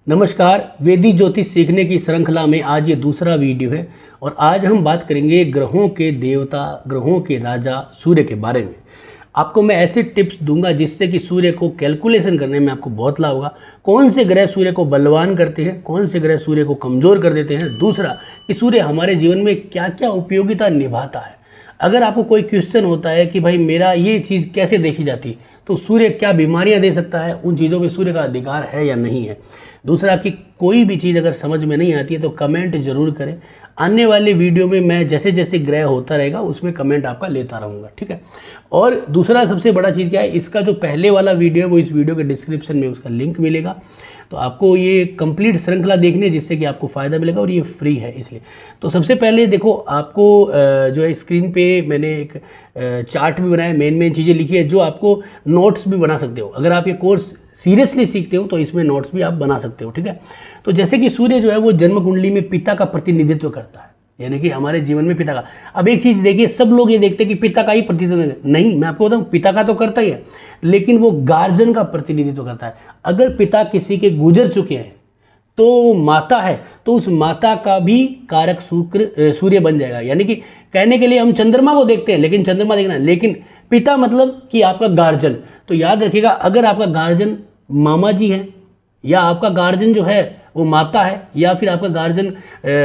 नमस्कार। वेदी ज्योतिष सीखने की श्रृंखला में आज ये दूसरा वीडियो है और आज हम बात करेंगे ग्रहों के देवता, ग्रहों के राजा सूर्य के बारे में। आपको मैं ऐसे टिप्स दूंगा जिससे कि सूर्य को कैलकुलेशन करने में आपको बहुत लाभ होगा। कौन से ग्रह सूर्य को बलवान करते हैं, कौन से ग्रह सूर्य को कमज़ोर कर देते हैं। दूसरा कि सूर्य हमारे जीवन में क्या क्या उपयोगिता निभाता है। अगर आपको कोई क्वेश्चन होता है कि भाई मेरा ये चीज़ कैसे देखी जाती, तो सूर्य क्या बीमारियां दे सकता है, उन चीज़ों में सूर्य का अधिकार है या नहीं है। दूसरा कि कोई भी चीज़ अगर समझ में नहीं आती है तो कमेंट जरूर करें। आने वाले वीडियो में मैं जैसे जैसे ग्रह होता रहेगा उसमें कमेंट आपका लेता रहूँगा, ठीक है। और दूसरा सबसे बड़ा चीज़ क्या है, इसका जो पहले वाला वीडियो है वो इस वीडियो के डिस्क्रिप्शन में उसका लिंक मिलेगा। तो आपको ये कंप्लीट श्रृंखला देखनी है जिससे कि आपको फ़ायदा मिलेगा और ये फ्री है इसलिए। तो सबसे पहले देखो, आपको जो है स्क्रीन पे मैंने एक चार्ट भी बनाया, मेन चीज़ें लिखी है जो आपको नोट्स भी बना सकते हो। अगर आप ये कोर्स सीरियसली सीखते हो तो इसमें नोट्स भी आप बना सकते हो, ठीक है। तो जैसे कि सूर्य जो है वो जन्म कुंडली में पिता का प्रतिनिधित्व करता है, यानी कि हमारे जीवन में पिता का। अब एक चीज़ देखिए, सब लोग ये देखते हैं कि पिता का ही प्रतिनिधित्व नहीं, मैं आपको बताऊं पिता का तो करता ही है, लेकिन वो गार्जियन का प्रतिनिधित्व करता है। अगर पिता किसी के गुजर चुके हैं तो माता है, तो उस माता का भी कारक सूर्य बन जाएगा। यानी कि कहने के लिए हम चंद्रमा को देखते हैं लेकिन चंद्रमा देखना है, लेकिन पिता मतलब कि आपका गार्जियन। तो याद रखिएगा, अगर आपका गार्जियन मामा जी है या आपका गार्जियन जो है वो माता है या फिर आपका गार्जियन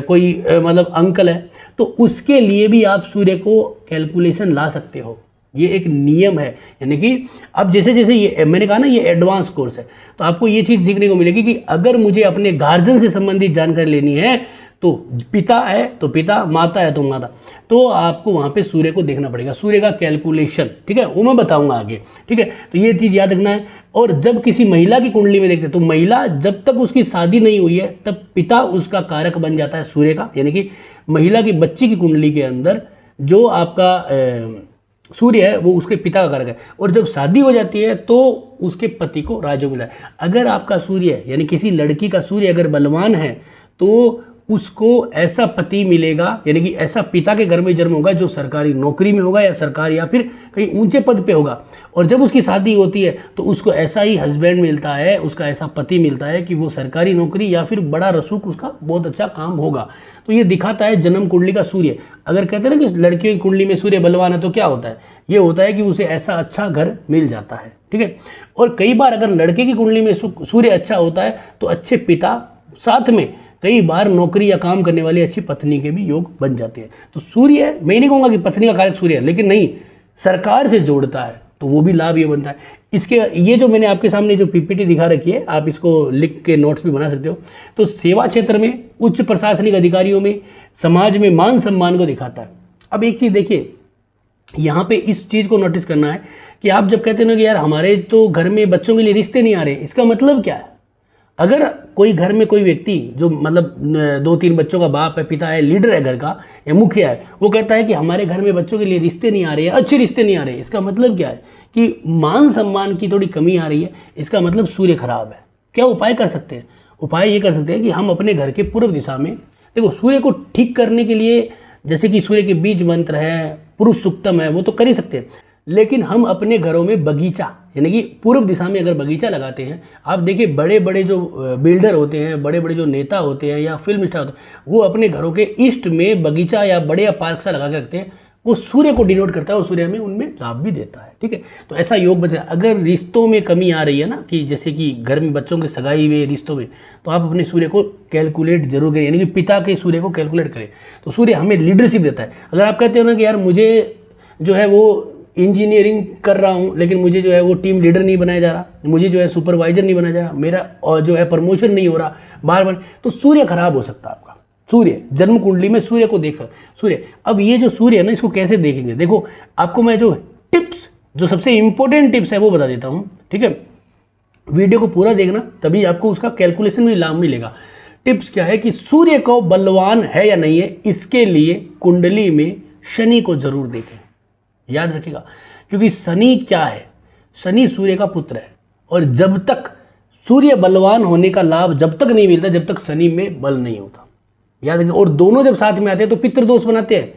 कोई मतलब अंकल है, तो उसके लिए भी आप सूर्य को कैलकुलेशन ला सकते हो। ये एक नियम है। यानी कि अब जैसे जैसे ये मैंने कहा ना, ये एडवांस कोर्स है, तो आपको ये चीज़ सीखने को मिलेगी कि अगर मुझे अपने गार्जियन से संबंधित जानकारी लेनी है तो पिता है तो पिता, माता है तो माता, तो आपको वहाँ पे सूर्य को देखना पड़ेगा, सूर्य का कैलकुलेशन, ठीक है, वो मैं बताऊंगा आगे, ठीक है। तो ये चीज़ याद रखना है। और जब किसी महिला की कुंडली में देखते हैं तो महिला जब तक उसकी शादी नहीं हुई है तब पिता उसका कारक बन जाता है सूर्य का। यानी कि महिला की बच्ची की कुंडली के अंदर जो आपका सूर्य है वो उसके पिता का कारक है, और जब शादी हो जाती है तो उसके पति को राजयोग मिला है। अगर आपका सूर्य यानी किसी लड़की का सूर्य अगर बलवान है तो उसको ऐसा पति मिलेगा, यानी कि ऐसा पिता के घर में जन्म होगा जो सरकारी नौकरी में होगा या सरकारी या फिर कहीं ऊंचे पद पे होगा। और जब उसकी शादी होती है तो उसको ऐसा ही हस्बैंड मिलता है, उसका ऐसा पति मिलता है कि वो सरकारी नौकरी या फिर बड़ा रसूख, उसका बहुत अच्छा काम होगा। तो ये दिखाता है जन्म कुंडली का सूर्य। अगर कहते हैं ना कि लड़कियों की कुंडली में सूर्य बलवान है तो क्या होता है, ये होता है कि उसे ऐसा अच्छा घर मिल जाता है, ठीक है। और कई बार अगर लड़के की कुंडली में सूर्य अच्छा होता है तो अच्छे पिता, साथ में कई बार नौकरी या काम करने वाली अच्छी पत्नी के भी योग बन जाते हैं। तो सूर्य, मैं नहीं कहूँगा कि पत्नी का कारक सूर्य है, लेकिन नहीं, सरकार से जोड़ता है तो वो भी लाभ ये बनता है। इसके ये जो मैंने आपके सामने जो पीपीटी दिखा रखी है, आप इसको लिख के नोट्स भी बना सकते हो। तो सेवा क्षेत्र में, उच्च प्रशासनिक अधिकारियों में, समाज में मान सम्मान को दिखाता है। अब एक चीज़ देखिए, यहाँ पे इस चीज़ को नोटिस करना है कि आप जब कहते हैं ना कि यार हमारे तो घर में बच्चों के लिए रिश्ते नहीं आ रहे, इसका मतलब क्या है। अगर कोई घर में कोई व्यक्ति जो मतलब 2-3 बच्चों का बाप है, पिता है, लीडर है घर का या मुखिया है, वो कहता है कि हमारे घर में बच्चों के लिए रिश्ते नहीं आ रहे हैं, अच्छे रिश्ते नहीं आ रहे हैं, इसका मतलब क्या है कि मान सम्मान की थोड़ी कमी आ रही है, इसका मतलब सूर्य खराब है। क्या उपाय कर सकते हैं? उपाय ये कर सकते हैं कि हम अपने घर के पूर्व दिशा में, देखो सूर्य को ठीक करने के लिए जैसे कि सूर्य के बीज मंत्र है, पुरुष सूक्तम है, वो तो कर ही सकते हैं, लेकिन हम अपने घरों में बगीचा, यानी कि पूर्व दिशा में अगर बगीचा लगाते हैं, आप देखिए बड़े बड़े जो बिल्डर होते हैं, बड़े बड़े जो नेता होते हैं या फिल्म स्टार होते हैं, वो अपने घरों के ईस्ट में बगीचा या बड़े या पार्क सा लगा के रखते हैं। वो सूर्य को डिनोट करता है और सूर्य में उनमें लाभ भी देता है, ठीक है। तो ऐसा योग बचा। अगर रिश्तों में कमी आ रही है ना, कि जैसे कि घर में बच्चों के सगाई हुए रिश्तों में, तो आप अपने सूर्य को कैलकुलेट जरूर करें, यानी कि पिता के सूर्य को कैलकुलेट करें। तो सूर्य हमें लीडरशिप देता है। अगर आप कहते हो ना कि यार मुझे जो है वो इंजीनियरिंग कर रहा हूँ लेकिन मुझे जो है वो टीम लीडर नहीं बनाया जा रहा, मुझे जो है सुपरवाइजर नहीं बनाया जा रहा, मेरा और जो है प्रमोशन नहीं हो रहा बार बार, तो सूर्य खराब हो सकता है आपका। सूर्य जन्म कुंडली में सूर्य को देखकर, सूर्य, अब ये जो सूर्य है ना, इसको कैसे देखेंगे, देखो आपको मैं जो टिप्स, जो सबसे इंपॉर्टेंट टिप्स है वो बता देता हूँ, ठीक है। वीडियो को पूरा देखना, तभी आपको उसका कैलकुलेशन भी लाभ मिलेगा। टिप्स क्या है कि सूर्य को बलवान है या नहीं है, इसके लिए कुंडली में शनि को जरूर देखें। याद रखिएगा, क्योंकि शनि क्या है, शनि सूर्य का पुत्र है, और जब तक सूर्य बलवान होने का लाभ जब तक नहीं मिलता जब तक शनि में बल नहीं होता। याद रखिए, और दोनों जब साथ में आते हैं तो पितृदोष बनाते हैं।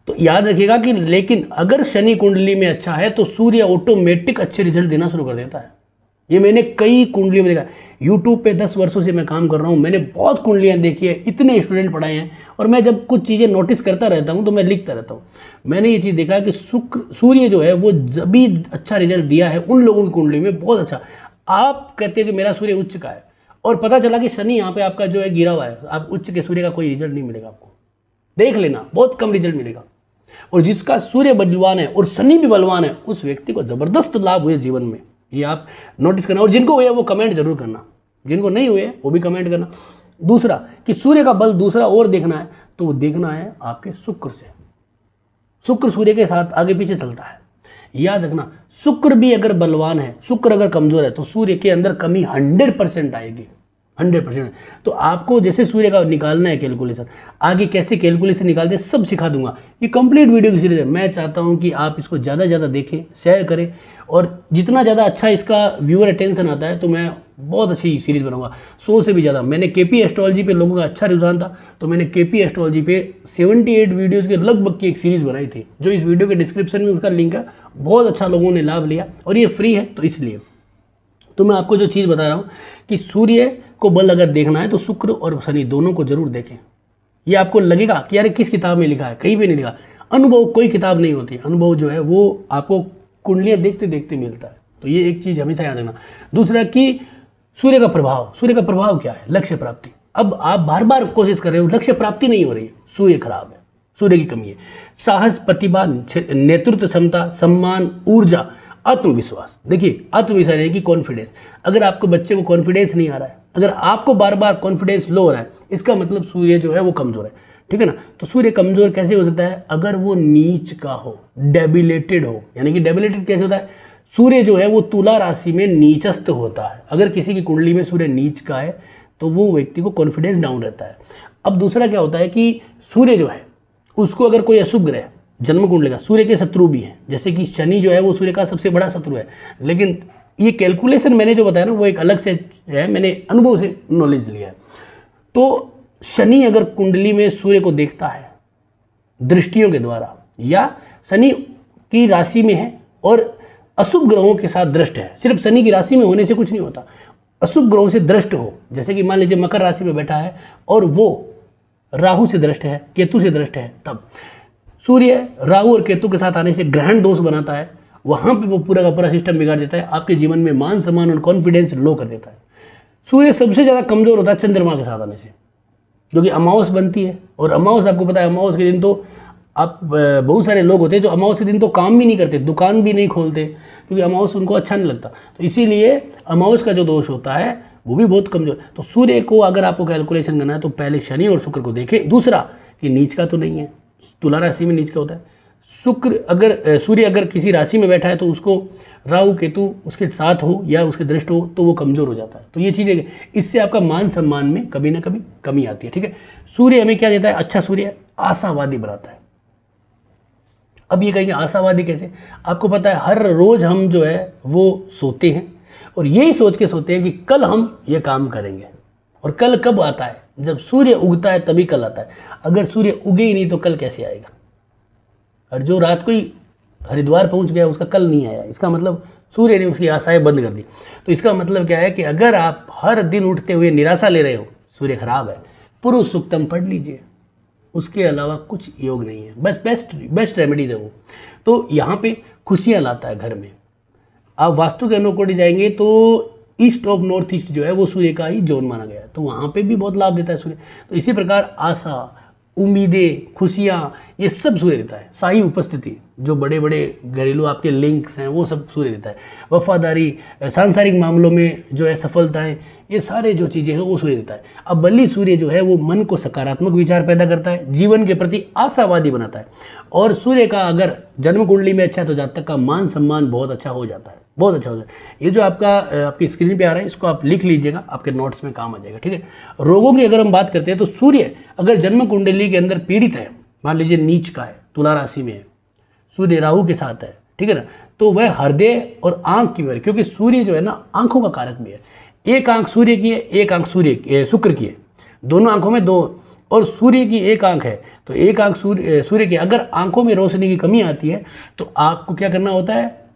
तो याद रखिएगा कि लेकिन अगर शनि कुंडली में अच्छा है तो सूर्य ऑटोमेटिक अच्छे रिजल्ट देना शुरू कर देता है। ये मैंने कई कुंडलियों में देखा। यूट्यूब पे 10 वर्षों से मैं काम कर रहा हूँ, मैंने बहुत कुंडलियाँ देखी है, इतने स्टूडेंट पढ़ाए हैं, और मैं जब कुछ चीज़ें नोटिस करता रहता हूँ तो मैं लिखता रहता हूँ। मैंने ये चीज़ देखा कि सूर्य जो है वो जब भी अच्छा रिजल्ट दिया है उन लोगों की कुंडली में, बहुत अच्छा। आप कहते हैं कि मेरा सूर्य उच्च का है और पता चला कि शनि यहाँ पे आपका जो है गिरा हुआ है, आप उच्च के सूर्य का कोई रिजल्ट नहीं मिलेगा आपको, देख लेना, बहुत कम रिजल्ट मिलेगा। और जिसका सूर्य बलवान है और शनि भी बलवान है, उस व्यक्ति को जबरदस्त लाभ हुए जीवन में, ये आप नोटिस करना। और जिनको हुए वो कमेंट जरूर करना, जिनको नहीं हुए वो भी कमेंट करना। दूसरा कि सूर्य का बल दूसरा और देखना है तो वो देखना है आपके शुक्र से। शुक्र सूर्य के साथ आगे पीछे चलता है, याद रखना। शुक्र भी अगर बलवान है, शुक्र अगर कमजोर है तो सूर्य के अंदर कमी 100% आएगी, 100%। तो आपको जैसे सूर्य का निकालना है कैलकुलेशन, आगे कैसे कैलकुलेशन निकालते हैं सब सिखा दूंगा। ये कंप्लीट वीडियो की सीरीज है। मैं चाहता हूं कि आप इसको ज़्यादा से ज़्यादा देखें, शेयर करें, और जितना ज़्यादा अच्छा इसका व्यूअर अटेंशन आता है तो मैं बहुत अच्छी सीरीज़ बनाऊंगा, 100 से भी ज़्यादा। मैंने केपी एस्ट्रोलॉजी पे लोगों का अच्छा रुझान था तो मैंने केपी एस्ट्रोलॉजी पे 78 वीडियोज़ के लगभग की एक सीरीज़ बनाई थी, जो इस वीडियो के डिस्क्रिप्शन में उसका लिंक है। बहुत अच्छा लोगों ने लाभ लिया और ये फ्री है, तो इसलिए तो मैं आपको जो चीज़ बता रहा हूँ कि सूर्य को बल अगर देखना है तो शुक्र और शनि दोनों को जरूर देखें। ये आपको लगेगा कि यार किस किताब में लिखा है, कहीं भी नहीं लिखा। अनुभव कोई किताब नहीं होती, अनुभव जो है वो आपको कुंडलियाँ देखते देखते मिलता है। तो ये एक चीज़ हमेशा याद रखना। दूसरा कि सूर्य का प्रभाव, सूर्य का प्रभाव क्या है? लक्ष्य प्राप्ति। अब आप बार बार कोशिश कर रहे हो, लक्ष्य प्राप्ति नहीं हो रही है, सूर्य खराब है, सूर्य की कमी है। साहस, प्रतिभा, नेतृत्व क्षमता, सम्मान, ऊर्जा, आत्मविश्वास। देखिए आत्मविश्वास यानी कि कॉन्फिडेंस। अगर आपको बच्चे को कॉन्फिडेंस नहीं आ रहा है, अगर आपको बार बार कॉन्फिडेंस लो हो रहा है, इसका मतलब सूर्य जो है वो कमजोर है, ठीक है ना। तो सूर्य कमजोर कैसे हो सकता है? अगर वो नीच का हो, डेबिलेटेड हो। यानी कि डेबिलेटेड कैसे होता है? सूर्य जो है वो तुला राशि में नीचस्थ होता है। अगर किसी की कुंडली में सूर्य नीच का है तो वो व्यक्ति को कॉन्फिडेंस डाउन रहता है। अब दूसरा क्या होता है कि सूर्य जो है उसको अगर कोई अशुभ ग्रह जन्म कुंडली का, सूर्य के शत्रु भी हैं, जैसे कि शनि जो है वो सूर्य का सबसे बड़ा शत्रु है। लेकिन ये कैलकुलेशन मैंने जो बताया ना वो एक अलग से है, मैंने अनुभव से नॉलेज लिया है। तो शनि अगर कुंडली में सूर्य को देखता है दृष्टियों के द्वारा, या शनि की राशि में है और अशुभ ग्रहों के साथ दृष्ट है, सिर्फ शनि की राशि में होने से कुछ नहीं होता, अशुभ ग्रहों से दृष्ट हो, जैसे कि मान लीजिए मकर राशि में बैठा है और वो राहु से दृष्ट है, केतु से दृष्ट है, तब सूर्य राहु और केतु के साथ आने से ग्रहण दोष बनाता है, वहां पे वो पूरा का पूरा सिस्टम बिगाड़ देता है, आपके जीवन में मान सम्मान और कॉन्फिडेंस लो कर देता है। सूर्य सबसे ज़्यादा कमजोर होता है चंद्रमा के साथ आने से, जो कि अमावस बनती है। और अमावस आपको पता है, अमावस के दिन तो आप बहुत सारे लोग होते हैं जो अमावस के दिन तो काम भी नहीं करते, दुकान भी नहीं खोलते, क्योंकि अमावस उनको अच्छा नहीं लगता। तो इसीलिए अमावस का जो दोष होता है वो भी बहुत कमजोर। तो सूर्य को अगर आपको कैलकुलेशन करना है तो पहले शनि और शुक्र को देखें। दूसरा कि नीच का तो नहीं है, तुला राशि में नीच का होता है। शुक्र अगर सूर्य अगर किसी राशि में बैठा है तो उसको राहु केतु उसके साथ हो या उसके दृष्ट हो तो वो कमजोर हो जाता है। तो ये चीज़ें, इससे आपका मान सम्मान में कभी ना कभी कमी आती है, ठीक है। सूर्य हमें क्या देता है? अच्छा सूर्य आशावादी बनाता है। अब ये कहेंगे आशावादी कैसे? आपको पता है हर रोज हम जो है वो सोते हैं और यही सोच के सोते हैं कि कल हम ये काम करेंगे, और कल कब आता है? जब सूर्य उगता है तभी कल आता है। अगर सूर्य उगे ही नहीं तो कल कैसे आएगा? और जो रात को ही हरिद्वार पहुंच गया उसका कल नहीं आया, इसका मतलब सूर्य ने उसकी आशाएं बंद कर दी। तो इसका मतलब क्या है कि अगर आप हर दिन उठते हुए निराशा ले रहे हो, सूर्य खराब है। पुरुष सूक्तम पढ़ लीजिए, उसके अलावा कुछ योग नहीं है, बस बेस्ट रेमेडीज है वो। तो यहाँ पे खुशियाँ लाता है घर में। आप वास्तु के अनुकूल जाएंगे तो ईस्ट ऑफ नॉर्थ ईस्ट जो है वो सूर्य का ही जोन माना गया है, तो वहाँ पे भी बहुत लाभ देता है सूर्य। तो इसी प्रकार आशा, उम्मीदें, खुशियाँ, ये सब सूर्य देता है। शाही उपस्थिति, जो बड़े बड़े घरेलू आपके लिंक्स हैं वो सब सूर्य देता है। वफादारी, सांसारिक मामलों में जो है सफलताएं, ये सारे जो चीज़ें हैं वो सूर्य देता है। अब बल्ली सूर्य जो है वो मन को सकारात्मक विचार पैदा करता है, जीवन के प्रति आशावादी बनाता है। और सूर्य का अगर जन्म कुंडली में अच्छा है तो जातक का मान सम्मान बहुत अच्छा हो जाता है, बहुत अच्छा हो जाता है। ये जो आपकी स्क्रीन पे आ रहा है इसको आप लिख लीजिएगा, आपके नोट्स में काम आ जाएगा, ठीक है। रोगों की अगर हम बात करते हैं तो सूर्य अगर जन्म कुंडली के अंदर पीड़ित है, मान लीजिए नीच का है, तुला राशि में है, सूर्य राहु के साथ है, ठीक है ना, तो वह हृदय और आंख की बीमारी, क्योंकि सूर्य जो है ना आंखों का कारक भी है। एक आंख सूर्य की है, एक आंख शुक्र की है, दोनों आंखों में दो, और सूर्य की एक आंख है तो एक आंख सूर्य की। अगर आंखों में रोशनी की कमी आती है तो आपको क्या करना होता है,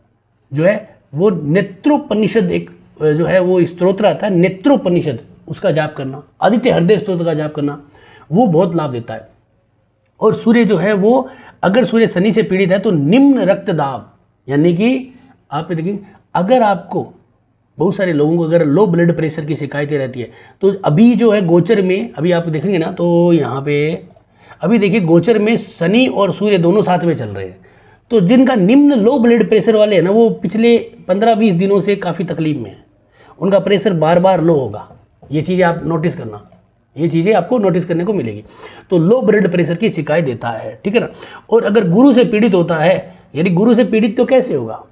जो है वो नेत्रोपनिषद एक जो है वो स्तोत्र आता है नेत्रोपनिषद, उसका जाप करना, आदित्य हृदय स्तोत्र का जाप करना, वो बहुत लाभ देता है। और सूर्य जो है वो, अगर सूर्य शनि से पीड़ित है तो निम्न रक्तदाब, यानी कि आप देखिए अगर आपको, बहुत सारे लोगों को अगर लो ब्लड प्रेशर की शिकायतें रहती है, तो अभी जो है गोचर में, अभी आप देखेंगे ना तो यहाँ पे अभी देखिए गोचर में शनि और सूर्य दोनों साथ में चल रहे हैं। तो जिनका निम्न लो ब्लड प्रेशर वाले हैं ना, वो पिछले 15-20 दिनों से काफ़ी तकलीफ में है, उनका प्रेशर बार बार लो होगा। ये चीज़ें आप नोटिस करना, ये चीज़ें आपको नोटिस करने को मिलेगी। तो लो ब्लड प्रेशर की शिकायत देता है, ठीक है ना। और अगर गुरु से पीड़ित होता है, यानी गुरु से पीड़ित तो कैसे होगा,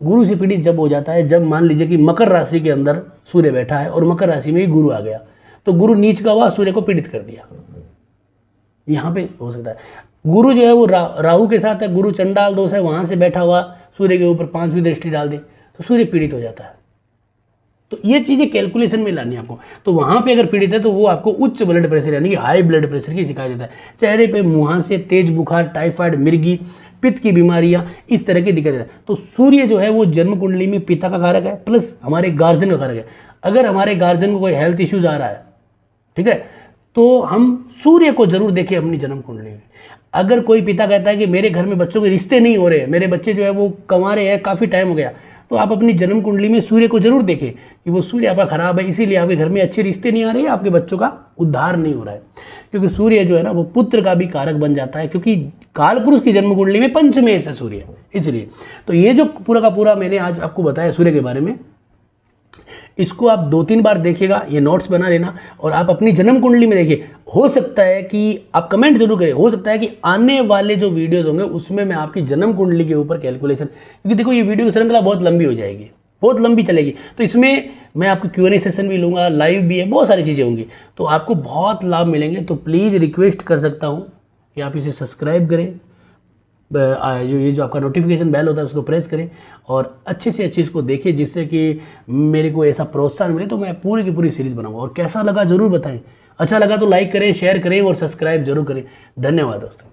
गुरु से पीड़ित जब हो जाता है, जब मान लीजिए कि मकर राशि के अंदर सूर्य बैठा है और मकर राशि में ही गुरु आ गया, तो गुरु नीच का हुआ, सूर्य को पीड़ित कर दिया। यहाँ पे हो सकता है गुरु जो है वो राहु के साथ है, गुरु चंडाल दोष है, वहां से बैठा हुआ सूर्य के ऊपर 5वीं दृष्टि डाल दे तो सूर्य पीड़ित हो जाता है। तो ये चीज़ें कैलकुलेशन में लानी है आपको। तो वहाँ पे अगर पीड़ित है तो वो आपको उच्च ब्लड प्रेशर यानी कि हाई ब्लड प्रेशर की शिकायत देता है। चेहरे पे मुहांसे, तेज बुखार, टाइफाइड, मिर्गी, पित्त की बीमारियाँ, इस तरह की दिक्कत है। तो सूर्य जो है वो जन्म कुंडली में पिता का कारक है प्लस हमारे गार्जियन का कारक है। अगर हमारे गार्जियन को कोई हेल्थ इश्यूज आ रहा है, ठीक है, तो हम सूर्य को जरूर देखें अपनी जन्म कुंडली में। अगर कोई पिता कहता है कि मेरे घर में बच्चों के रिश्ते नहीं हो रहे, मेरे बच्चे जो है वो कमा रहे हैं, काफ़ी टाइम हो गया, तो आप अपनी जन्म कुंडली में सूर्य को जरूर देखें कि वो सूर्य आपका खराब है, इसीलिए आपके घर में अच्छे रिश्ते नहीं आ रहे, आपके बच्चों का उद्धार नहीं हो रहा है। क्योंकि सूर्य जो है ना वो पुत्र का भी कारक बन जाता है, क्योंकि कालपुरुष की जन्म कुंडली में पंचमेश है सूर्य, इसलिए। तो ये जो पूरा का पूरा मैंने आज आपको बताया सूर्य के बारे में, इसको आप 2-3 बार देखिएगा, ये नोट्स बना लेना और आप अपनी जन्म कुंडली में देखिए। हो सकता है कि आप कमेंट जरूर करें, हो सकता है कि आने वाले जो वीडियोस होंगे उसमें मैं आपकी जन्म कुंडली के ऊपर कैलकुलेशन, क्योंकि देखो ये वीडियो की श्रृंखला बहुत लंबी हो जाएगी, बहुत लंबी चलेगी, तो इसमें मैं आपको Q&A सेशन भी लूँगा, लाइव भी है, बहुत सारी चीज़ें होंगी, तो आपको बहुत लाभ मिलेंगे। तो प्लीज़ रिक्वेस्ट कर सकता हूँ कि आप इसे सब्सक्राइब करें, ये जो आपका नोटिफिकेशन बेल होता है उसको प्रेस करें और अच्छे से अच्छे इसको देखें, जिससे कि मेरे को ऐसा प्रोत्साहन मिले तो मैं पूरी की पूरी सीरीज़ बनाऊंगा। और कैसा लगा ज़रूर बताएं, अच्छा लगा तो लाइक करें, शेयर करें और सब्सक्राइब जरूर करें। धन्यवाद दोस्तों।